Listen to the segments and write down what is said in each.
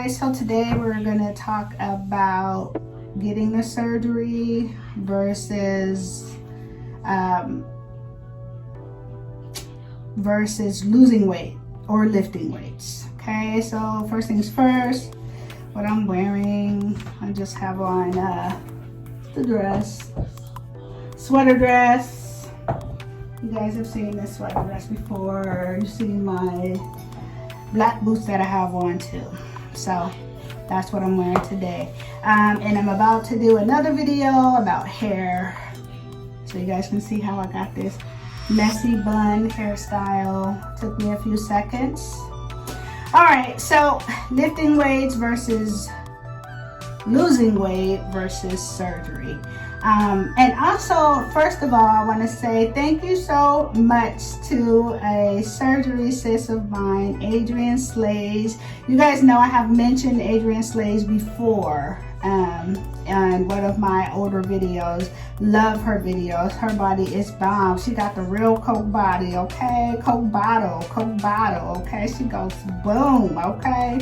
guys, so today we're gonna talk about getting the surgery versus losing weight or lifting weights. Okay, so first things first, what I'm wearing, I just have on the dress, sweater dress. You guys have seen this sweater dress before. You've seen my black boots that I have on too. So that's what I'm wearing today. And I'm about to do another video about hair, so you guys can see how I got this messy bun hairstyle. Took me a few seconds. All right, so lifting weights versus losing weight versus surgery. And also, first of all, I want to say thank you so much to a surgery sis of mine, Adrienne Slays. You guys know I have mentioned Adrienne Slays before in one of my older videos. Love her videos. Her body is bomb. She got the real Coke body, okay? Coke bottle, okay? She goes boom, okay?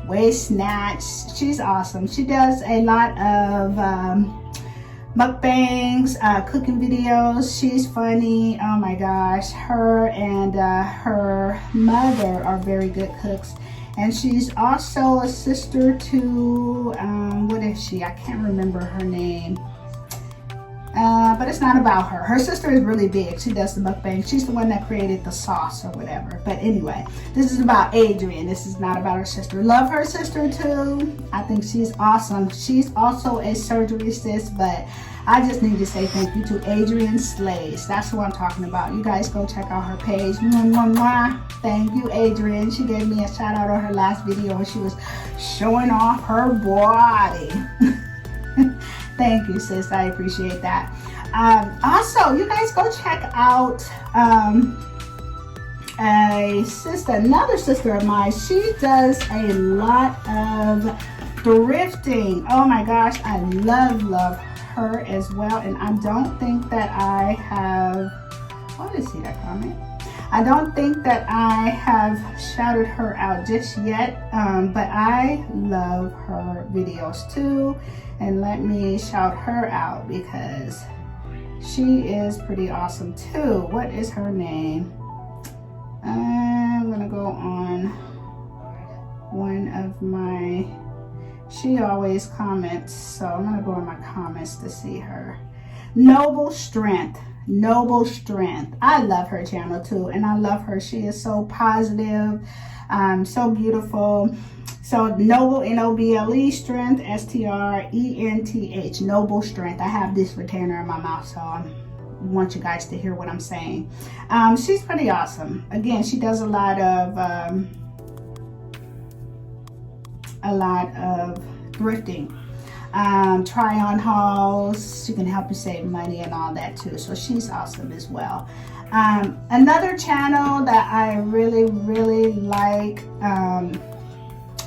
Waist snatch. She's awesome. She does a lot of mukbangs, cooking videos. She's funny. Oh my gosh. Her and her mother are very good cooks. And she's also a sister to, what is she? I can't remember her name. But it's not about her. Her sister is really big. She does the mukbang. She's the one that created the sauce or whatever. But anyway, this is about Adrienne. This is not about her sister. Love her sister too. I think she's awesome. She's also a surgery sis, but I just need to say thank you to Adrienne Slays. That's who I'm talking about. You guys go check out her page. Mwah, mwah, mwah. Thank you, Adrienne. She gave me a shout out on her last video where she was showing off her body. Thank you, sis. I appreciate that. Also, you guys go check out another sister of mine. She does a lot of thrifting. Oh my gosh, I love her as well. And I don't think that I have, what is that comment? I don't think that I have shouted her out just yet, but I love her videos too. And let me shout her out because she is pretty awesome too. What is her name? I'm gonna go on one of my, she always comments, so I'm gonna go in my comments to see her. Noble Strength. I love her channel too, and I love her. She is so positive, so beautiful. So Noble, N-O-B-L-E, Strength, S-T-R-E-N-T-H, Noble Strength. I have this retainer in my mouth, so I want you guys to hear what I'm saying. She's pretty awesome. Again, she does a lot of thrifting. Try on hauls. She can help you save money and all that too. So she's awesome as well. Another channel that I really like,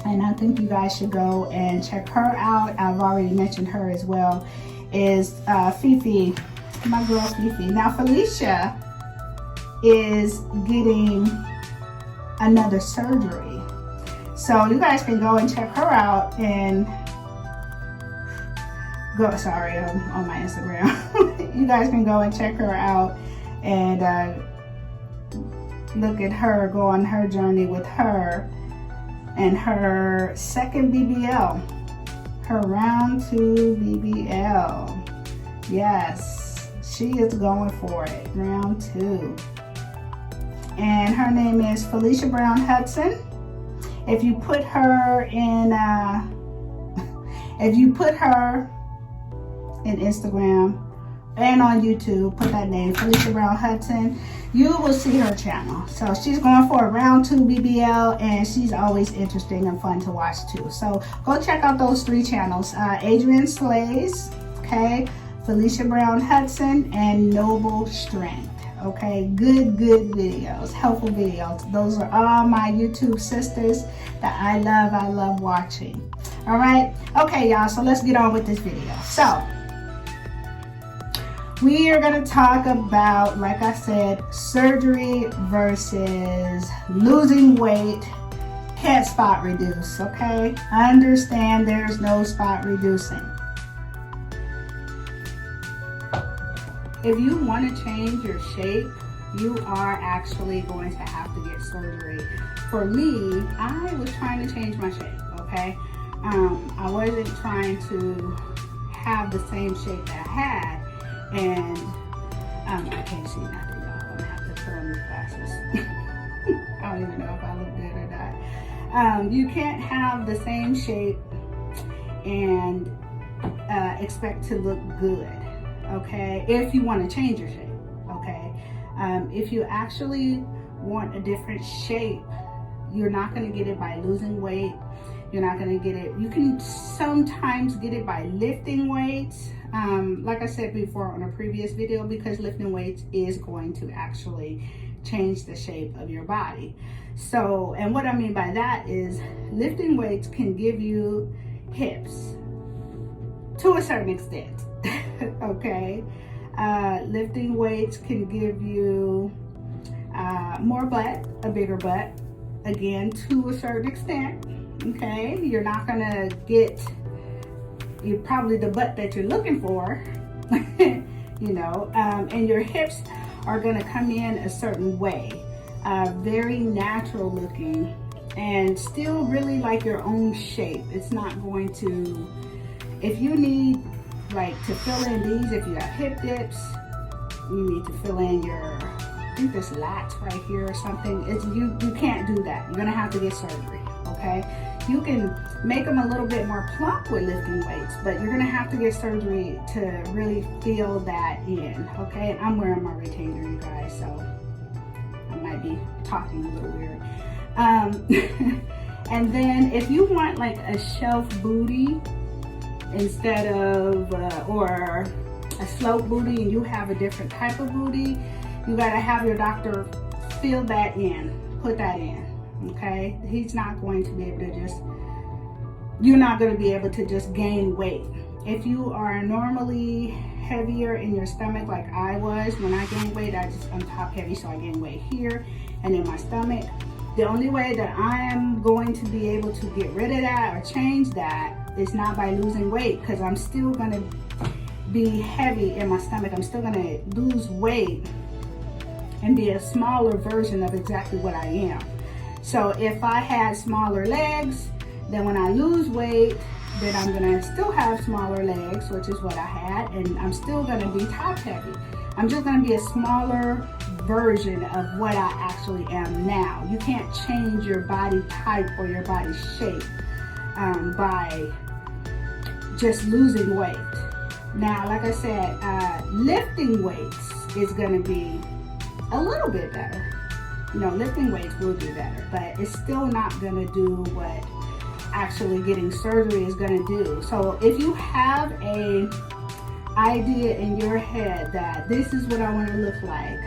and I think you guys should go and check her out. I've already mentioned her as well, is Fifi, my girl Fifi. Now Felicia is getting another surgery. So you guys can go and check her out and go, sorry, on my Instagram. You guys can go and check her out and look at her, go on her journey with her and her second BBL, her round 2 BBL. Yes, she is going for it, round 2. And her name is Felicia Brown Hudson. If you put her in, Instagram and on YouTube, put that name, Felicia Brown Hudson, you will see her channel. So she's going for a round 2 BBL, and she's always interesting and fun to watch too. So go check out those 3 channels, Adrienne Slays, okay, Felicia Brown Hudson, and Noble Strength. Okay, good videos, helpful videos. Those are all my YouTube sisters that I love watching. All right, okay y'all, so let's get on with this video. So we are going to talk about, like I said, surgery versus losing weight, can't spot reduce, okay? Understand there's no spot reducing. If you want to change your shape, you are actually going to have to get surgery. For me, I was trying to change my shape, okay? I wasn't trying to have the same shape that I had, and I can't see nothing, y'all. I'm gonna have to put on these glasses. I don't even know if I look good or not. You can't have the same shape and expect to look good, okay? If you want to change your shape, okay? If you actually want a different shape, you're not going to get it by losing weight. You're not going to get it. You can sometimes get it by lifting weights. Like I said before on a previous video, because lifting weights is going to actually change the shape of your body. So, and what I mean by that is lifting weights can give you hips to a certain extent, okay? Lifting weights can give you more butt, a bigger butt, again, to a certain extent, okay? You're not gonna get probably the butt that you're looking for, you know, and your hips are gonna come in a certain way, very natural looking, and still really like your own shape. It's not going to, if you need like to fill in these, if you have hip dips, you need to fill in your, I think this lats right here or something. It's you can't do that. You're gonna have to get surgery, okay? You can make them a little bit more plump with lifting weights, but you're gonna have to get surgery to really feel that in, okay? And I'm wearing my retainer, you guys, so I might be talking a little weird. And then if you want like a shelf booty instead of, or a slope booty, and you have a different type of booty, you gotta have your doctor fill that in, put that in, okay? He's not going to be able to just, you're not gonna be able to just gain weight. If you are normally heavier in your stomach like I was, when I gained weight, I'm top heavy, so I gained weight here and in my stomach. The only way that I am going to be able to get rid of that or change that is not by losing weight, because I'm still gonna be heavy in my stomach. I'm still gonna lose weight and be a smaller version of exactly what I am. So if I had smaller legs, then when I lose weight, then I'm gonna still have smaller legs, which is what I had, and I'm still gonna be top heavy. I'm just gonna be a smaller version of what I actually am now. You can't change your body type or your body shape by just losing weight. Now, like I said, lifting weights is gonna be a little bit better. You know, lifting weights will do better, but it's still not gonna do what actually getting surgery is gonna do. So if you have a idea in your head that this is what I wanna look like,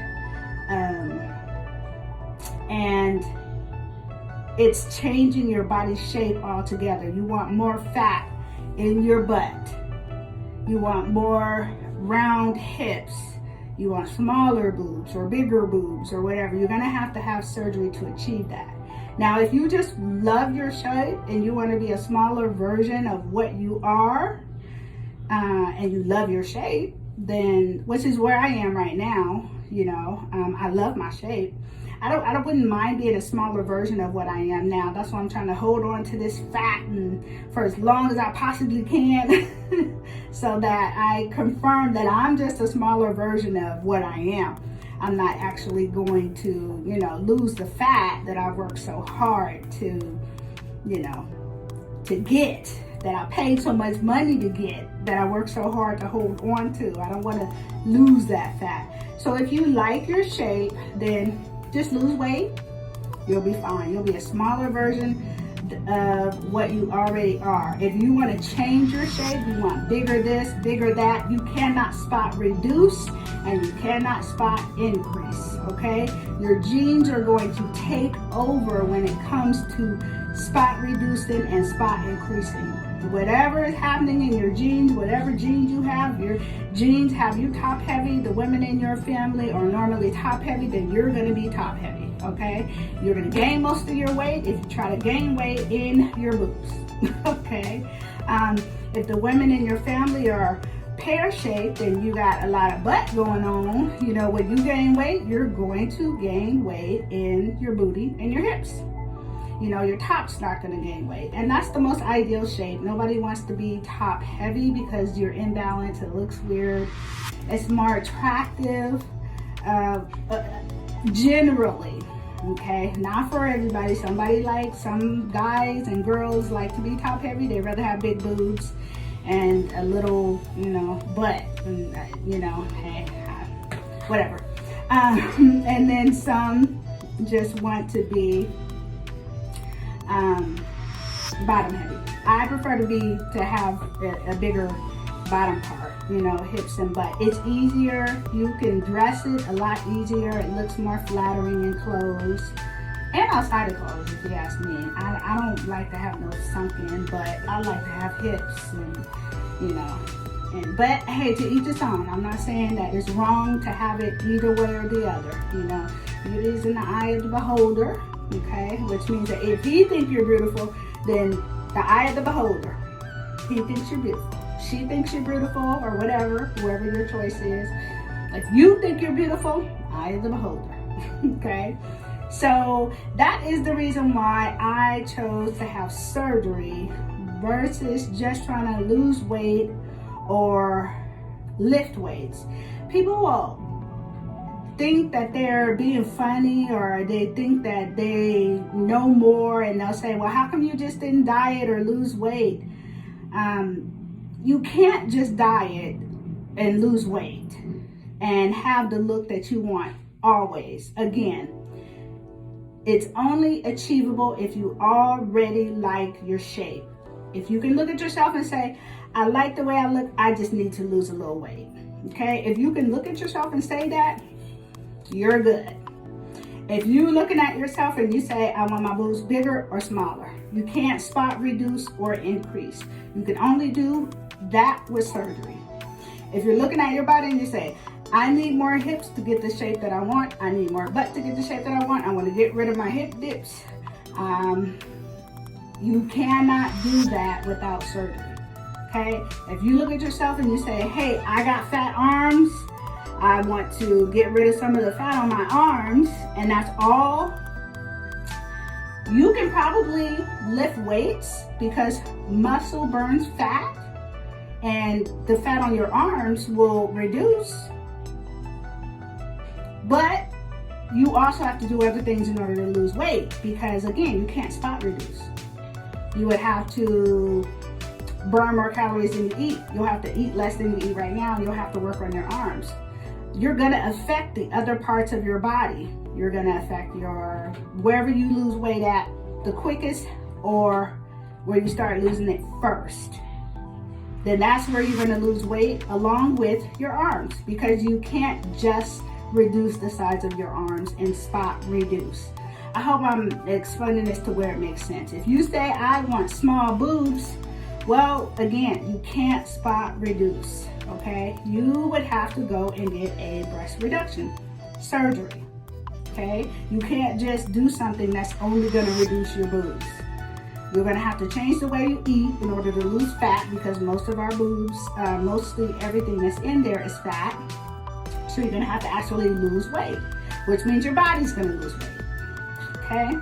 and it's changing your body shape altogether. You want more fat in your butt. You want more round hips. You want smaller boobs or bigger boobs or whatever. You're gonna have to have surgery to achieve that. Now, if you just love your shape and you wanna be a smaller version of what you are, and you love your shape, then, which is where I am right now, you know, I love my shape. I wouldn't mind being a smaller version of what I am now. That's why I'm trying to hold on to this fat and for as long as I possibly can so that I confirm that I'm just a smaller version of what I am. I'm not actually going to, you know, lose the fat that I worked so hard to, you know, to get, that I paid so much money to get, that I worked so hard to hold on to. I don't want to lose that fat. So if you like your shape, then just lose weight. You'll be fine. You'll be a smaller version of what you already are. If you want to change your shape, you want bigger this, bigger that, you cannot spot reduce and you cannot spot increase, okay? Your genes are going to take over when it comes to spot reducing and spot increasing. Whatever is happening in your genes, whatever genes you have, your genes have you top heavy, the women in your family are normally top heavy, then you're going to be top heavy, okay? You're gonna gain most of your weight if you try to gain weight in your boobs, okay? If the women in your family are pear-shaped and you got a lot of butt going on, you know, when you gain weight, you're going to gain weight in your booty and your hips. You know, your top's not going to gain weight. And that's the most ideal shape. Nobody wants to be top heavy because you're imbalanced. It looks weird. It's more attractive generally, okay? Not for everybody. Some guys and girls like to be top heavy. They'd rather have big boobs and a little, you know, butt. And, you know, hey, whatever. And then some just want to be bottom heavy. I prefer to have a bigger bottom part, you know, hips and butt. It's easier. You can dress it a lot easier. It looks more flattering in clothes and outside of clothes, if you ask me. I don't like to have no sunken butt. I like to have hips and, you know, but hey, to each his own. I'm not saying that it's wrong to have it either way or the other, you know. Beauty is in the eye of the beholder. Okay, which means that if he thinks you're beautiful, then the eye of the beholder, he thinks you're beautiful. She thinks you're beautiful, or whatever, whoever your choice is. If you think you're beautiful, eye of the beholder. Okay, so that is the reason why I chose to have surgery versus just trying to lose weight or lift weights. People will think that they're being funny, or they think that they know more, and they'll say, well, how come you just didn't diet or lose weight? You can't just diet and lose weight and have the look that you want always. Again, it's only achievable if you already like your shape. If you can look at yourself and say, I like the way I look, I just need to lose a little weight. Okay, if you can look at yourself and say that, you're good. If you're looking at yourself and you say, I want my boobs bigger or smaller, you can't spot reduce or increase. You can only do that with surgery. If you're looking at your body and you say, I need more hips to get the shape that I want, I need more butt to get the shape that I want to get rid of my hip dips, you cannot do that without surgery. Okay? If you look at yourself and you say, hey, I got fat arms, I want to get rid of some of the fat on my arms, and that's all, you can probably lift weights because muscle burns fat and the fat on your arms will reduce. But you also have to do other things in order to lose weight because, again, you can't spot reduce. You would have to burn more calories than you eat. You'll have to eat less than you eat right now, and you'll have to work on your arms. You're going to affect the other parts of your body. You're going to affect your, wherever you lose weight at the quickest or where you start losing it first. Then that's where you're going to lose weight along with your arms, because you can't just reduce the size of your arms and spot reduce. I hope I'm explaining this to where it makes sense. If you say, I want small boobs, well, again, you can't spot reduce, okay? You would have to go and get a breast reduction surgery, okay? You can't just do something that's only gonna reduce your boobs. You're gonna have to change the way you eat in order to lose fat, because most of our boobs, mostly everything that's in there is fat. So you're gonna have to actually lose weight, which means your body's gonna lose weight, okay?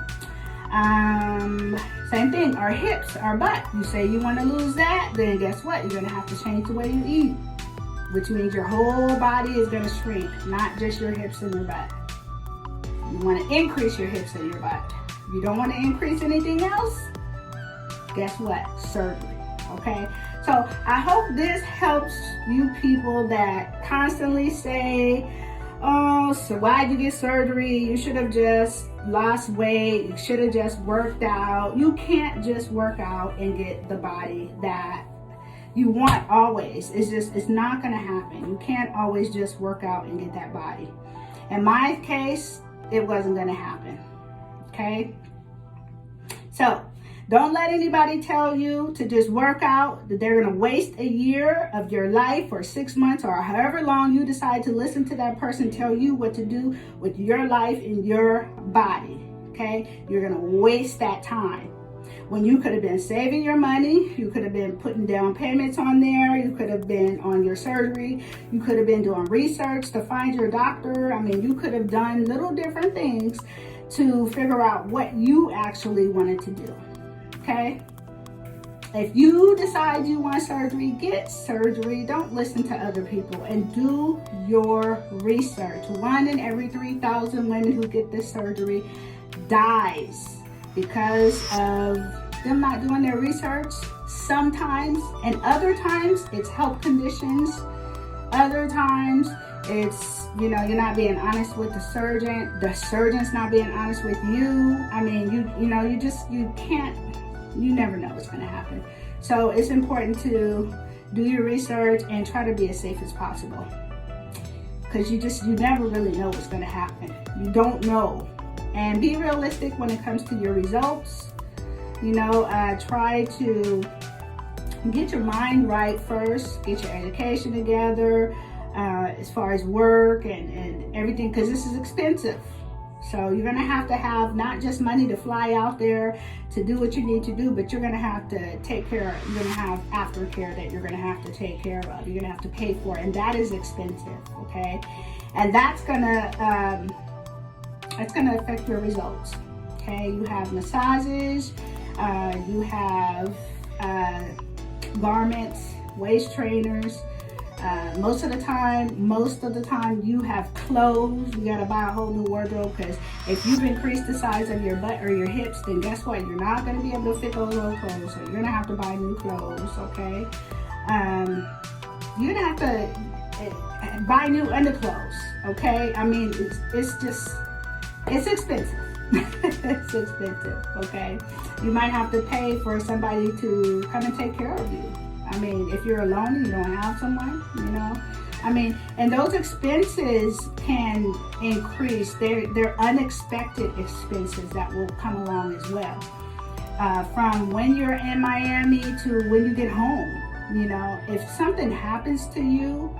Same thing, our hips, our butt. You say you wanna lose that, then guess what? You're gonna have to change the way you eat, which means your whole body is gonna shrink, not just your hips and your butt. You wanna increase your hips and your butt. If you don't wanna increase anything else, guess what? Surgery, okay? So I hope this helps you people that constantly say, oh, so why'd you get surgery? You should have just lost weight. You should have just worked out. You can't just work out and get the body that you want always. It's not gonna happen. You can't always just work out and get that body. In my case, it wasn't gonna happen, okay? So Don't let anybody tell you to just work out, that they're going to waste a year of your life or 6 months or however long you decide to listen to that person tell you what to do with your life and your body. Okay? You're going to waste that time. When you could have been saving your money, you could have been putting down payments on there, you could have been on your surgery, you could have been doing research to find your doctor. I mean, you could have done little different things to figure out what you actually wanted to do. Okay? If you decide you want surgery, get surgery. Don't listen to other people and do your research. 1 in every 3,000 women who get this surgery dies because of them not doing their research sometimes, and other times it's health conditions. Other times it's, you're not being honest with the surgeon's not being honest with you. I mean, you never know what's going to happen. So it's important to do your research and try to be as safe as possible, because you never really know what's going to happen. You don't know. And be realistic when it comes to your results. Try to get your mind right first, get your education together as far as work and everything, because this is expensive. So you're going to have not just money to fly out there to do what you need to do, but you're going to have to take care of, you're going to have aftercare that you're going to have to take care of. You're going to have to pay for it, and that is expensive, okay? And that's going to affect your results, okay? You have massages, you have garments, waist trainers. Most of the time you have clothes. You gotta buy a whole new wardrobe, because if you've increased the size of your butt or your hips, then guess what? You're not gonna be able to fit those old clothes, so you're gonna have to buy new clothes, okay? You're gonna have to buy new underclothes, okay? I mean, it's expensive. It's expensive, okay? You might have to pay for somebody to come and take care of you. I mean, if you're alone and you don't have someone, I mean, and those expenses can increase. They're unexpected expenses that will come along as well. From when you're in Miami to when you get home, if something happens to you,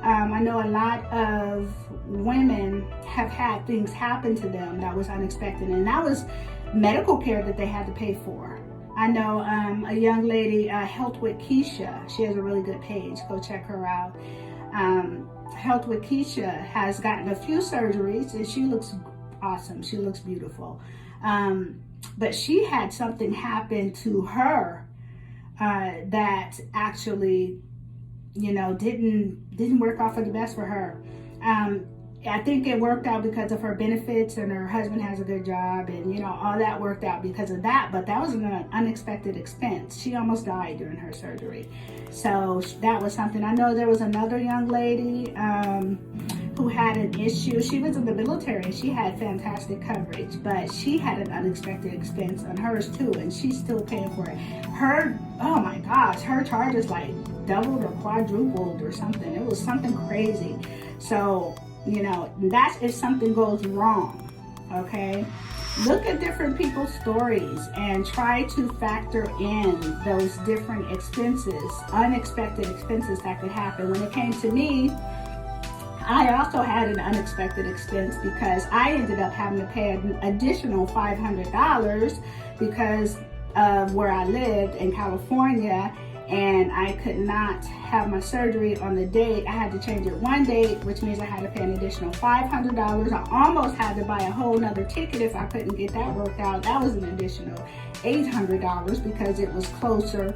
I know a lot of women have had things happen to them that was unexpected, and that was medical care that they had to pay for. I know a young lady, Health with Keisha. She has a really good page. Go check her out. Health with Keisha has gotten a few surgeries, and she looks awesome. She looks beautiful. But she had something happen to her that actually, didn't work out for the best for her. I think it worked out because of her benefits, and her husband has a good job, and all that worked out because of that, but that was an unexpected expense. She almost died during her surgery. So that was something. I know there was another young lady who had an issue. She was in the military and she had fantastic coverage, but she had an unexpected expense on hers too, and she's still paying for it. Oh my gosh, her charges like doubled or quadrupled or something. It was something crazy. So that's if something goes wrong, okay? Look at different people's stories and try to factor in those different expenses, unexpected expenses that could happen. When it came to me, I also had an unexpected expense because I ended up having to pay an additional $500 because of where I lived in California, and I could not have my surgery on the date. I had to change it one date, which means I had to pay an additional $500. I almost had to buy a whole nother ticket if I couldn't get that worked out. That was an additional $800 because it was closer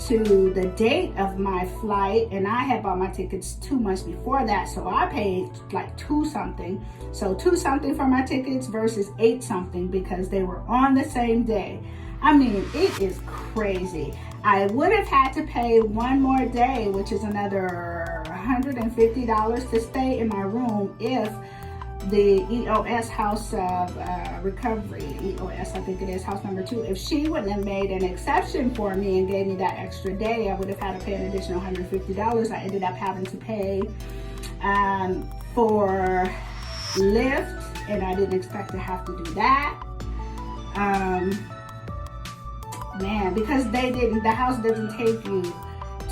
to the date of my flight, and I had bought my tickets 2 months before that, so I paid like $2 something. So $2 something for my tickets versus $8 something because they were on the same day. I mean, it is crazy. I would have had to pay one more day, which is another $150 to stay in my room if the EOS House of Recovery, EOS, I think it is, house number 2, if she wouldn't have made an exception for me and gave me that extra day, I would have had to pay an additional $150. I ended up having to pay for Lyft, and I didn't expect to have to do that. man, because the house doesn't take you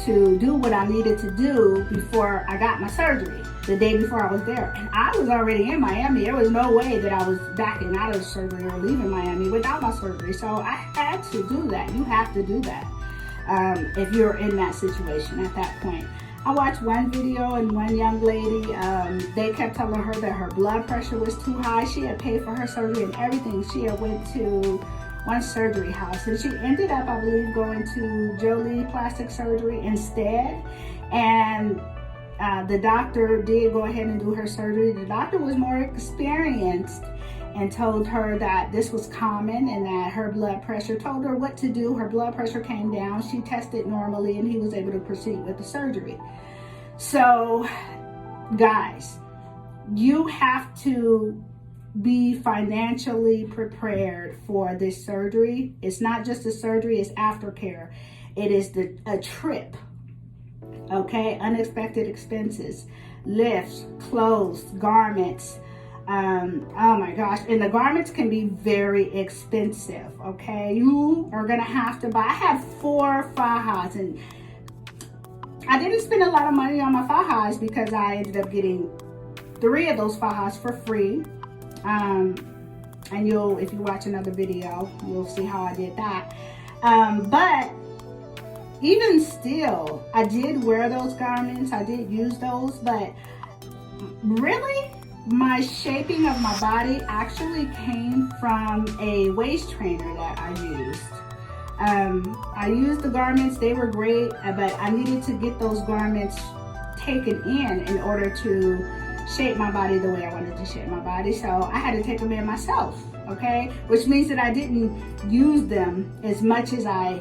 to do what I needed to do before I got my surgery, the day before I was there. And I was already in Miami. There was no way that I was backing out of surgery or leaving Miami without my surgery. So I had to do that. You have to do that if you're in that situation at that point. I watched one video and one young lady, they kept telling her that her blood pressure was too high. She had paid for her surgery and everything. She had went to one surgery house and she ended up, I believe, going to Jolie Plastic Surgery instead. And the doctor did go ahead and do her surgery. The doctor was more experienced and told her that this was common and that her blood pressure, told her what to do. Her blood pressure came down. She tested normally and he was able to proceed with the surgery. So, guys, you have to be financially prepared for this surgery. It's not just a surgery, it's aftercare. It is a trip, okay? Unexpected expenses, lifts, clothes, garments. Oh my gosh, and the garments can be very expensive, okay? You are gonna have to buy. I have 4 fajas, and I didn't spend a lot of money on my fajas because I ended up getting 3 of those fajas for free. And if you watch another video, you'll see how I did that. But even still, I did wear those garments. I did use those, but really, my shaping of my body actually came from a waist trainer that I used. I used the garments, they were great, but I needed to get those garments taken in order to shape my body the way I wanted to shape my body. So I had to take them in myself, okay? Which means that I didn't use them as much as I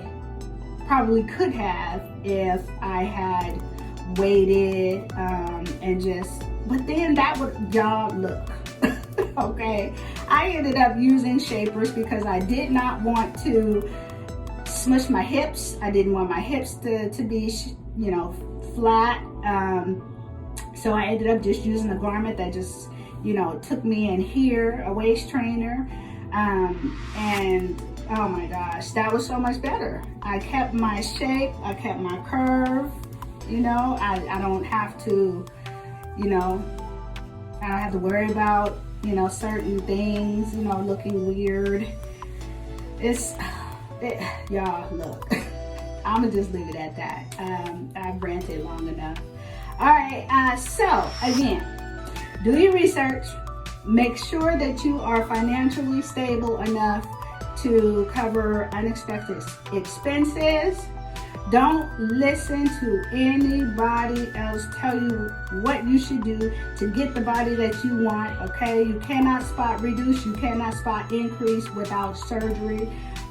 probably could have if I had waited and just, but then that would, y'all, look, okay? I ended up using shapers because I did not want to smush my hips. I didn't want my hips to be, flat. So I ended up just using a garment that just, took me in here, a waist trainer. And oh my gosh, that was so much better. I kept my shape, I kept my curve, I don't have to, I don't have to worry about, certain things, looking weird. Y'all, look, I'm gonna just leave it at that. I've ranted long enough. All right, so again, do your research. Make sure that you are financially stable enough to cover unexpected expenses. Don't listen to anybody else tell you what you should do to get the body that you want, okay? You cannot spot reduce, you cannot spot increase without surgery.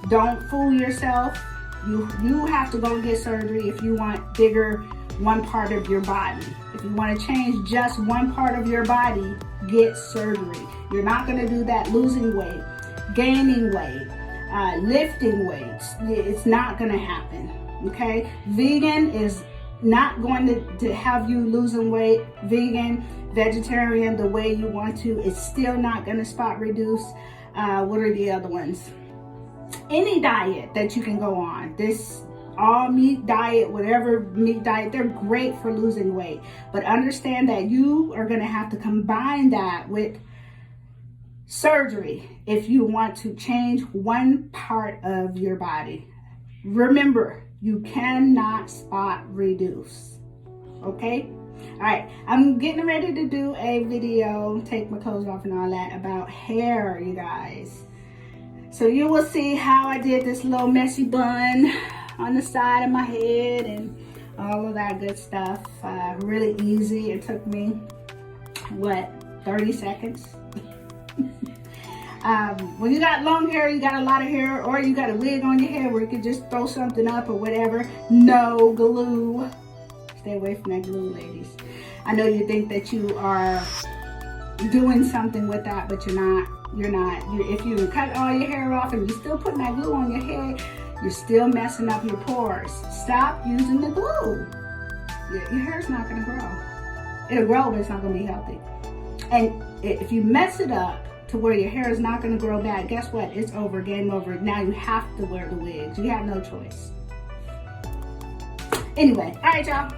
Don't fool yourself. You have to go get surgery if you want bigger one part of your body. If you want to change just one part of your body, get surgery. You're not going to do that losing weight, gaining weight, lifting weights. It's not going to happen, okay? Vegan is not going to have you losing weight. Vegan, vegetarian, the way you want to, it's still not going to spot reduce. What are the other ones? Any diet that you can go on, this all meat diet, whatever meat diet, they're great for losing weight. But understand that you are going to have to combine that with surgery if you want to change one part of your body. Remember, you cannot spot reduce, okay? All right, I'm getting ready to do a video, take my clothes off and all that, about hair, you guys. So you will see how I did this little messy bun on the side of my head and all of that good stuff. Really easy. It took me, 30 seconds? When you got long hair, you got a lot of hair, or you got a wig on your head where you could just throw something up or whatever. No glue. Stay away from that glue, ladies. I know you think that you are doing something with that, but you're not. If you cut all your hair off and you're still putting that glue on your head, you're still messing up your pores. Stop using the glue. Your hair's not gonna grow. It'll grow, but it's not gonna be healthy. And if you mess it up, to where your hair is not going to grow back, guess what? It's over, game over. Now you have to wear the wigs. You have no choice. Anyway, all right, y'all.